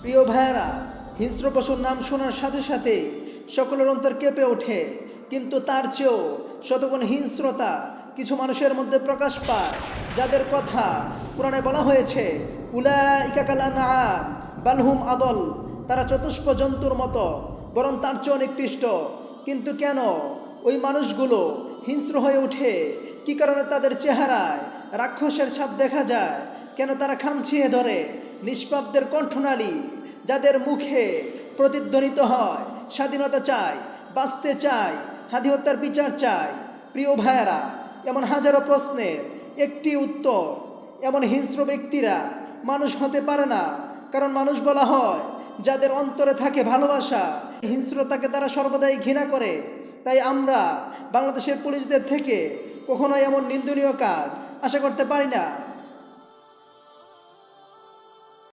প্রিয় ভাইয়েরা, হিংস্র পশুর নাম শোনার সাথে সাথে সকলের অন্তর কেঁপে ওঠে, কিন্তু তার চেয়েও শতগুণ হিংস্রতা কিছু মানুষের মধ্যে প্রকাশ পায়, যাদের কথা কোরআনে বলা হয়েছে উলাইকা কাল আনআম বাল হুম আদল। তারা চতুষ্প জন্তুর মতো, বরং তার চেয়েও নিকৃষ্ট। কিন্তু কেন ওই মানুষগুলো হিংস্র হয়ে ওঠে? কি কারণে তাদের চেহারায় রাক্ষসের ছাপ দেখা যায়? কেন তারা খামচিয়ে ধরে নিষ্পাপদের কণ্ঠনালী, যাদের মুখে প্রতিধ্বনিত হয় স্বাধীনতা চাই, বাঁচতে চাই, হাদি হত্যার বিচার চাই? প্রিয় ভাইয়েরা, এমন হাজারো প্রশ্নের একটি উত্তর, এমন হিংস্র ব্যক্তিরা মানুষ হতে পারে না। কারণ মানুষ বলা হয় যাদের অন্তরে থাকে ভালোবাসা, হিংস্রতাকে তারা সর্বদাই ঘৃণা করে। তাই আমরা বাংলাদেশের পুলিশদের থেকে কখনোই এমন নিন্দনীয় কাজ আশা করতে পারি না।